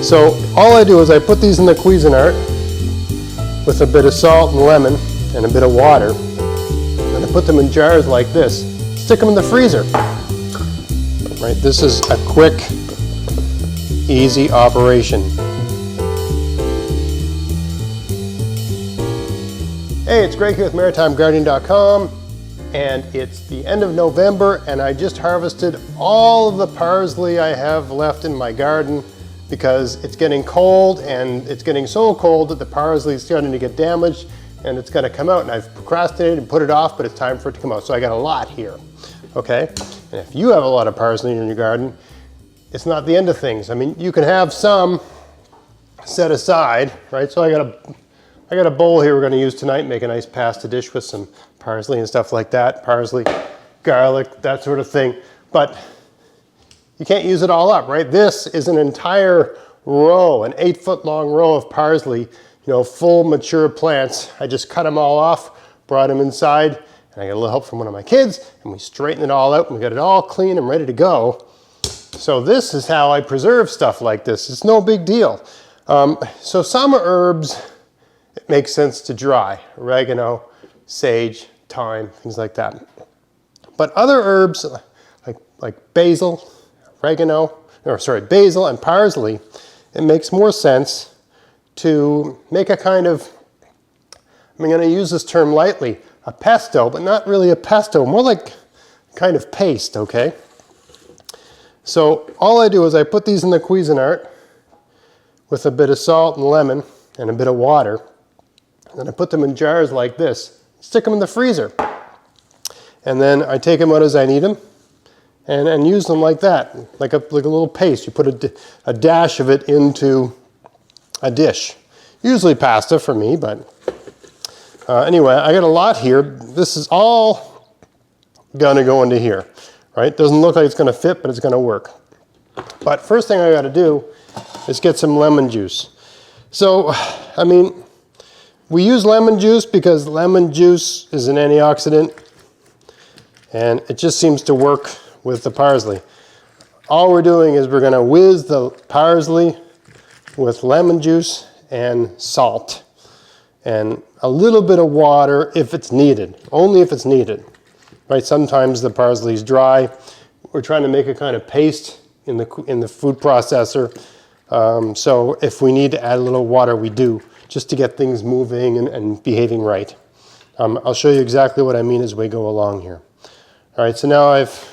So all I do is I put these in the Cuisinart with a bit of salt and lemon and a bit of water, and I put them in jars like this. Stick them in the freezer. Right, this is a quick, easy operation. Hey, it's Greg here with MaritimeGardening.com, and it's the end of November, and I just harvested all of the parsley I have left in my garden because it's getting cold, and it's getting so cold that the parsley is starting to get damaged, and it's going to come out, and I've procrastinated and put it off, but it's time for it to come out. So I got a lot here, okay? And if you have a lot of parsley in your garden, it's not the end of things. I mean, you can have some set aside, right? So I got a bowl here we're going to use tonight, make a nice pasta dish with some parsley and stuff like that. Parsley, garlic, that sort of thing. But you can't use it all up, right? This is an entire row, an 8-foot long row of parsley, you know, full mature plants. I just cut them all off, brought them inside, and I got a little help from one of my kids, and we straightened it all out, and we got it all clean and ready to go. So this is how I preserve stuff like this. It's no big deal. So some herbs, it makes sense to dry. Oregano, sage, thyme, things like that. But other herbs like basil, basil and parsley, it makes more sense to make a kind of, I'm going to use this term lightly, a pesto, but not really a pesto, more like kind of paste, okay? So all I do is I put these in the Cuisinart with a bit of salt and lemon and a bit of water. And I put them in jars like this, stick them in the freezer. And then I take them out as I need them and use them like that, like a little paste. You put a dash of it into a dish. Usually pasta for me, but anyway, I got a lot here. This is all gonna go into here, right? Doesn't look like it's gonna fit, but it's gonna work. But first thing I gotta do is get some lemon juice. So, I mean, we use lemon juice because lemon juice is an antioxidant, and it just seems to work with the parsley. All we're doing is we're gonna whiz the parsley with lemon juice and salt and a little bit of water if it's needed, only if it's needed, right? Sometimes the parsley is dry. We're trying to make a kind of paste in the food processor. So if we need to add a little water, we do, just to get things moving and behaving right. I'll show you exactly what I mean as we go along here. All right, so now I've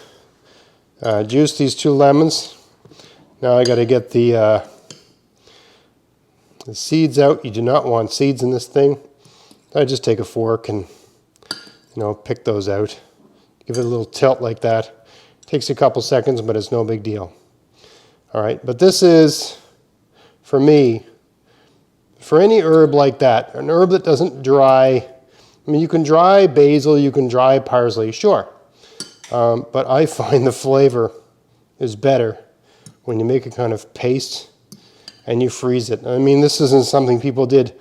juiced these 2 lemons. Now I got to get the seeds out. You do not want seeds in this thing. I just take a fork and, you know, pick those out. Give it a little tilt like that. Takes a couple seconds, but it's no big deal. All right, but this is, for me, for any herb like that, an herb that doesn't dry. I mean, you can dry basil, you can dry parsley, sure. But I find the flavor is better when you make a kind of paste and you freeze it. I mean, this isn't something people did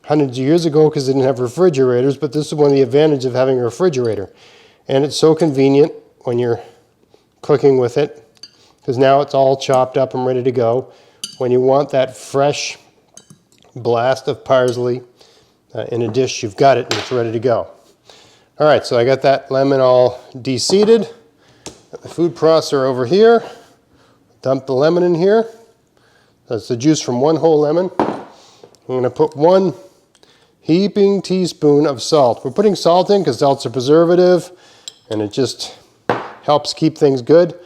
hundreds of years ago because they didn't have refrigerators, but this is one of the advantages of having a refrigerator. And it's so convenient when you're cooking with it, because now it's all chopped up and ready to go. When you want that fresh blast of parsley in a dish, you've got it and it's ready to go. All right, so I got that lemon all de-seeded. Got the food processor over here. Dump the lemon in here. That's the juice from 1 whole lemon. I'm going to put 1 heaping teaspoon of salt. We're putting salt in because salt's a preservative, and it just helps keep things good.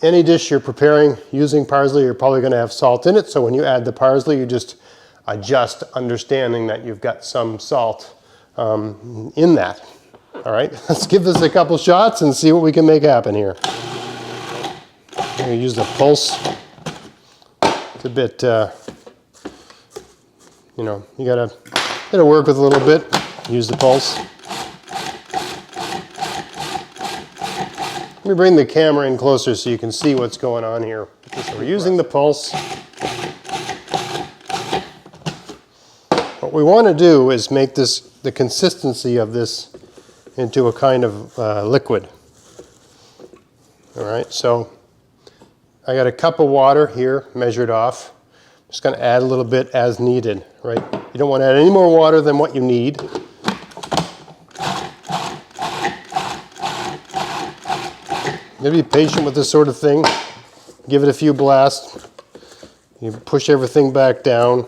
Any dish you're preparing using parsley, you're probably going to have salt in it. So when you add the parsley, you just adjust, understanding that you've got some salt in that. All right, let's give this a couple shots and see what we can make happen here. I'm going to use the pulse. It's a bit, you know, you gotta work with a little bit. Use the pulse. Let me bring the camera in closer so you can see what's going on here. So we're using the pulse. What we want to do is make the consistency of this into a kind of liquid. All right, so I got a cup of water here measured off. Just going to add a little bit as needed, right? You don't want to add any more water than what you need. You gotta be patient with this sort of thing. Give it a few blasts. You push everything back down.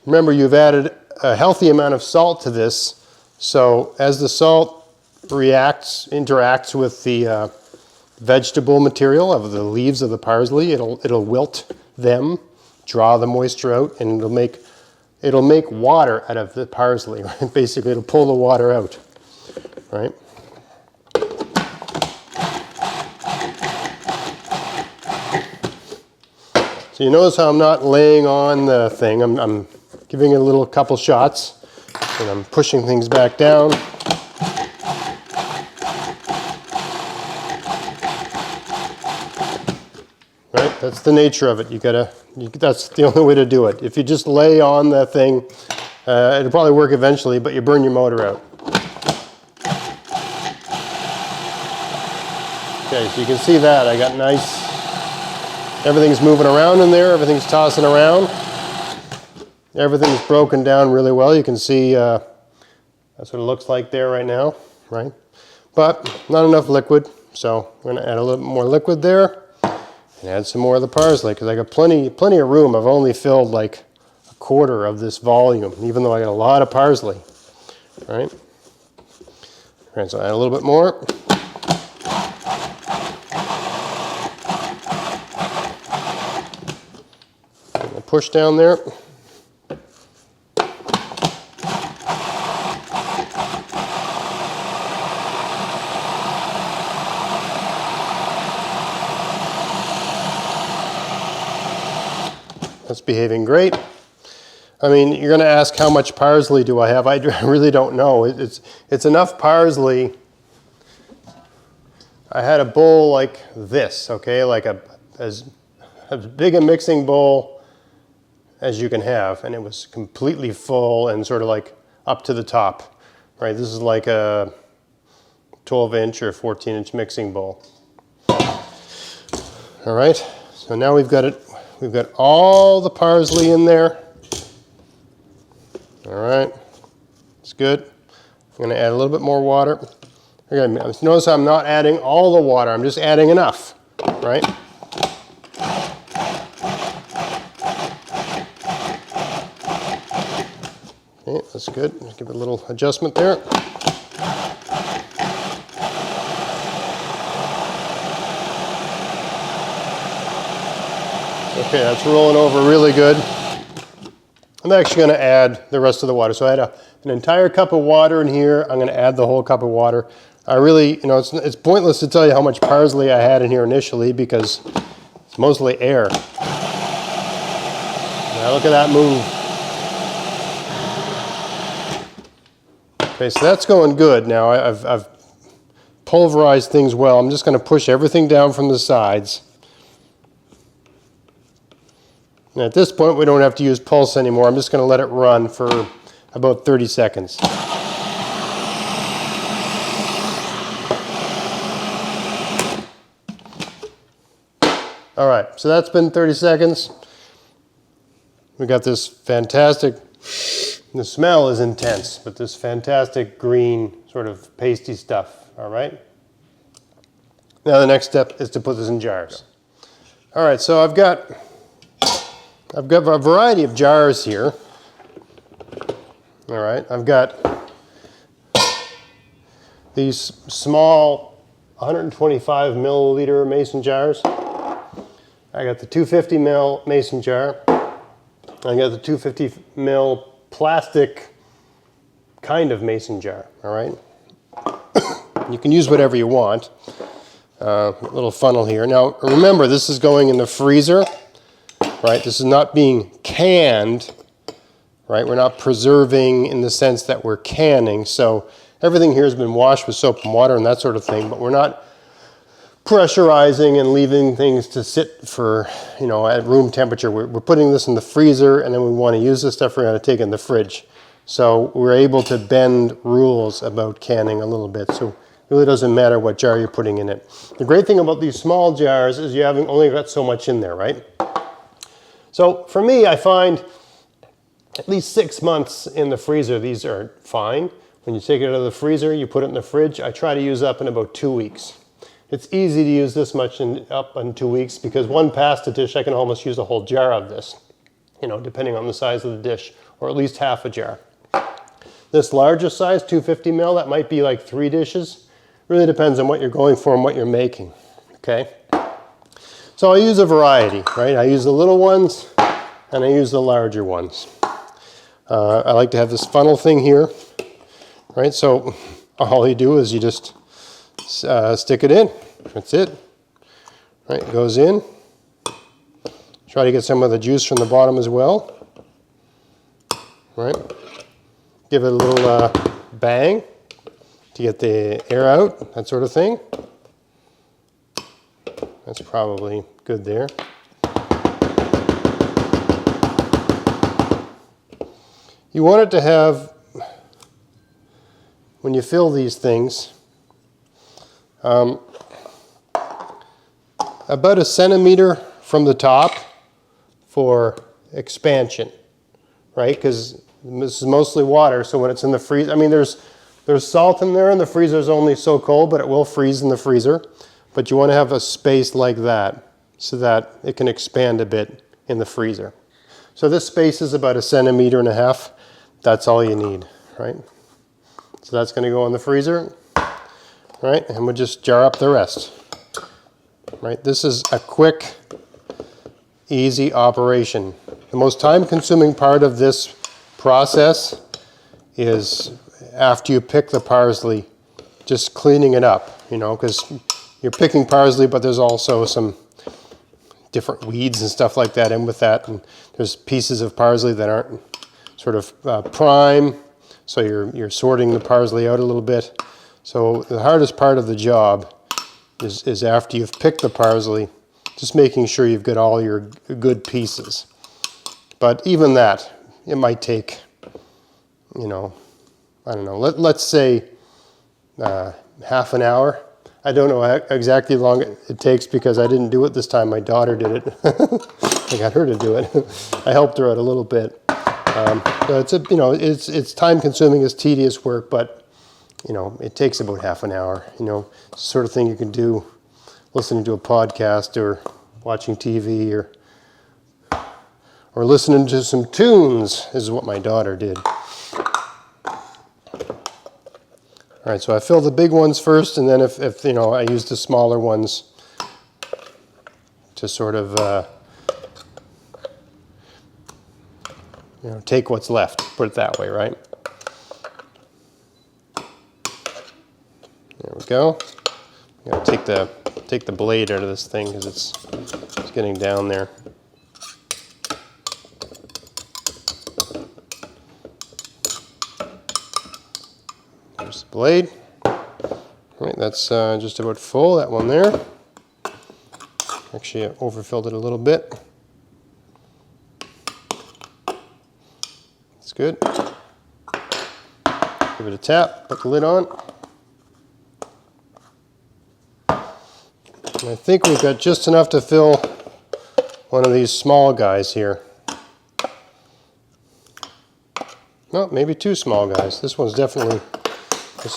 Remember, you've added a healthy amount of salt to this, so as the salt interacts with the vegetable material of the leaves of the parsley, it'll wilt them, draw the moisture out, and it'll make water out of the parsley. Right? Basically, it'll pull the water out, right? So you notice how I'm not laying on the thing. I'm giving it a little couple shots, and I'm pushing things back down. Right? That's the nature of it. That's the only way to do it. If you just lay on the thing, it'll probably work eventually, but you burn your motor out. Okay, so you can see that. I got nice, everything's moving around in there, everything's tossing around. Everything's broken down really well. You can see that's what it looks like there right now, right? But not enough liquid, so I'm going to add a little more liquid there and add some more of the parsley because I got plenty of room. I've only filled like a quarter of this volume, even though I got a lot of parsley, right? All right, so add a little bit more. Push down there. That's behaving great. I mean, you're going to ask how much parsley do I have? I really don't know. It's enough parsley. I had a bowl like this, okay, like as big a mixing bowl as you can have, and it was completely full and sort of like up to the top, right? This is like a 12-inch or 14-inch mixing bowl. All right, so now we've got all the parsley in there. All right, it's good. I'm going to add a little bit more water. Again, notice I'm not adding all the water, I'm just adding enough, right? Okay, that's good. Just give it a little adjustment there. Okay, that's rolling over really good. I'm actually going to add the rest of the water. So I had an entire cup of water in here. I'm going to add the whole cup of water. I really, it's pointless to tell you how much parsley I had in here initially because it's mostly air. Now look at that move. Okay, so that's going good now. I've pulverized things well. I'm just going to push everything down from the sides. And at this point, we don't have to use pulse anymore. I'm just going to let it run for about 30 seconds. All right, so that's been 30 seconds. We got this fantastic, the smell is intense, but this fantastic green sort of pasty stuff, all right? Now the next step is to put this in jars. All right, so I've got a variety of jars here. All right, I've got these small 125 milliliter mason jars. I got the 250 ml mason jar. I got the 250 ml plastic kind of mason jar, all right? You can use whatever you want. Little funnel here. Now remember, this is going in the freezer. Right, this is not being canned, right? We're not preserving in the sense that we're canning. So everything here has been washed with soap and water and that sort of thing, but we're not pressurizing and leaving things to sit for, at room temperature. We're putting this in the freezer, and then we want to use this stuff, we're going to take it in the fridge. So we're able to bend rules about canning a little bit. So it really doesn't matter what jar you're putting in it. The great thing about these small jars is you haven't only got so much in there, right? So for me, I find at least 6 months in the freezer, these are fine. When you take it out of the freezer, you put it in the fridge. I try to use up in about 2 weeks. It's easy to use this much up in 2 weeks because one pasta dish, I can almost use a whole jar of this, you know, depending on the size of the dish, or at least half a jar. This larger size, 250 ml, that might be like 3 dishes. Really depends on what you're going for and what you're making, okay? So I use a variety, right? I use the little ones and I use the larger ones. I like to have this funnel thing here, right? So all you do is you just stick it in. That's it. Right, it goes in. Try to get some of the juice from the bottom as well. Right. Give it a little bang to get the air out, that sort of thing. That's probably good there. You want it to have, when you fill these things, about 1 centimeter from the top for expansion, right? Because this is mostly water, so when it's in the freezer, I mean, there's salt in there, and the freezer is only so cold, but it will freeze in the freezer. But you want to have a space like that so that it can expand a bit in the freezer. So this space is about 1.5 centimeters. That's all you need, right? So that's going to go in the freezer, right? And we'll just jar up the rest, right? This is a quick, easy operation. The most time-consuming part of this process is after you pick the parsley, just cleaning it up, you know, because you're picking parsley, but there's also some different weeds and stuff like that in with that, and there's pieces of parsley that aren't sort of prime, so you're sorting the parsley out a little bit. So the hardest part of the job is after you've picked the parsley, just making sure you've got all your good pieces. But even that, it might take, you know, I don't know, let's say half an hour. I don't know exactly how long it takes because I didn't do it this time. My daughter did it. I got her to do it. I helped her out a little bit. So it's time consuming, it's tedious work, but you know, it takes about half an hour. You know, it's the sort of thing you can do listening to a podcast or watching TV or listening to some tunes is what my daughter did. All right, so I fill the big ones first, and then if you know, I use the smaller ones to sort of you know, take what's left, put it that way, right? There we go. I'm gonna take the blade out of this thing because it's getting down there. There's the blade. All right, that's just about full, that one there. Actually, I overfilled it a little bit. That's good. Give it a tap, put the lid on. And I think we've got just enough to fill one of these small guys here. No, maybe 2 small guys. This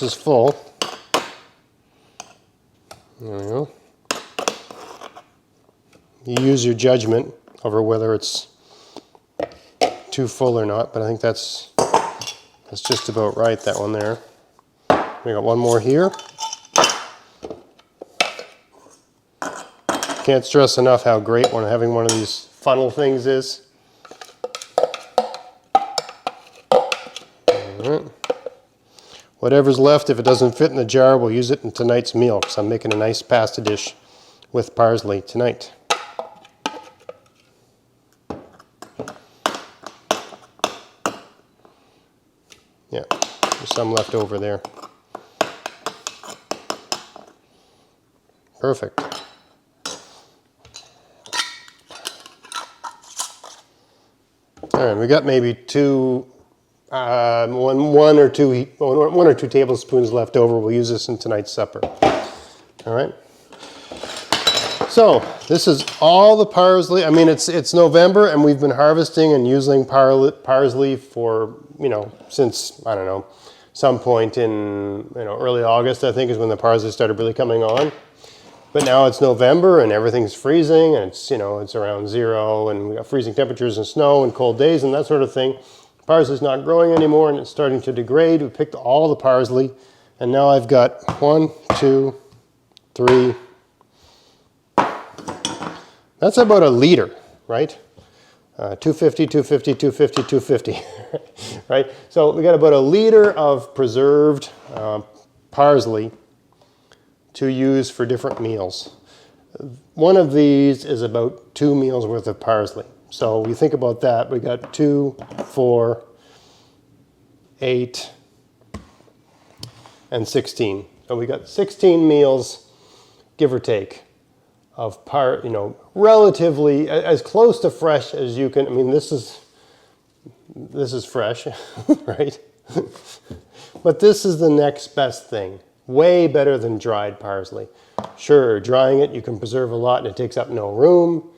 is full. There we go. You use your judgment over whether it's too full or not, but I think that's just about right, that one there. We got one more here. Can't stress enough how great having one of these funnel things is. All right. Whatever's left, if it doesn't fit in the jar, we'll use it in tonight's meal because I'm making a nice pasta dish with parsley tonight. Yeah, there's some left over there. Perfect. All right, we got maybe 2 one or two tablespoons left over. We'll use this in tonight's supper. All right. So this is all the parsley. I mean, it's November, and we've been harvesting and using parsley for, since, I don't know, some point in, early August, I think, is when the parsley started really coming on. But now it's November and everything's freezing, and it's around 0, and we got freezing temperatures and snow and cold days and that sort of thing. Parsley's not growing anymore, and it's starting to degrade. We picked all the parsley, and now I've got 1, 2, 3. That's about a liter, right? 250, 250, 250, 250, right? So we got about a liter of preserved parsley to use for different meals. One of these is about 2 meals worth of parsley. So we think about that. We got 2, 4, 8, and 16. So we got 16 meals, give or take, of relatively as close to fresh as you can. I mean, this is fresh, right? But this is the next best thing. Way better than dried parsley. Sure, drying it, you can preserve a lot and it takes up no room.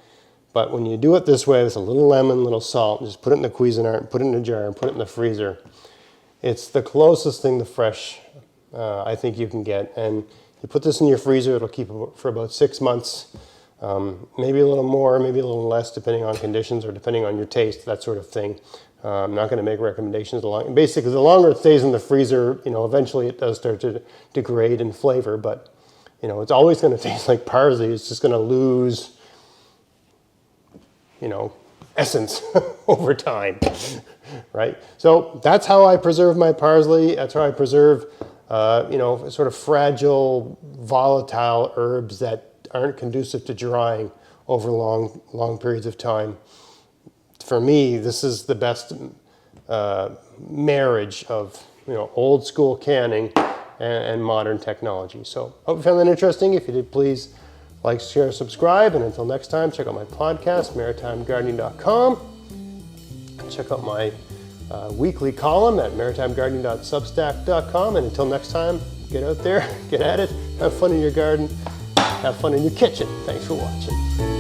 But when you do it this way, with a little lemon, a little salt, just put it in the Cuisinart, put it in a jar, and put it in the freezer. It's the closest thing to fresh I think you can get. And you put this in your freezer, it'll keep for about 6 months. Maybe a little more, maybe a little less, depending on conditions or depending on your taste, that sort of thing. I'm not going to make recommendations. Basically, the longer it stays in the freezer, eventually it does start to degrade in flavor. But, it's always going to taste like parsley. It's just going to lose, essence over time, right? So that's how I preserve my parsley. That's how I preserve, sort of fragile, volatile herbs that aren't conducive to drying over long periods of time. For me, this is the best marriage of old school canning and modern technology. So hope you found that interesting. If you did, please like, share, subscribe, and until next time, check out my podcast, maritimegardening.com. Check out my weekly column at maritimegardening.substack.com. And until next time, get out there, get at it, have fun in your garden, have fun in your kitchen. Thanks for watching.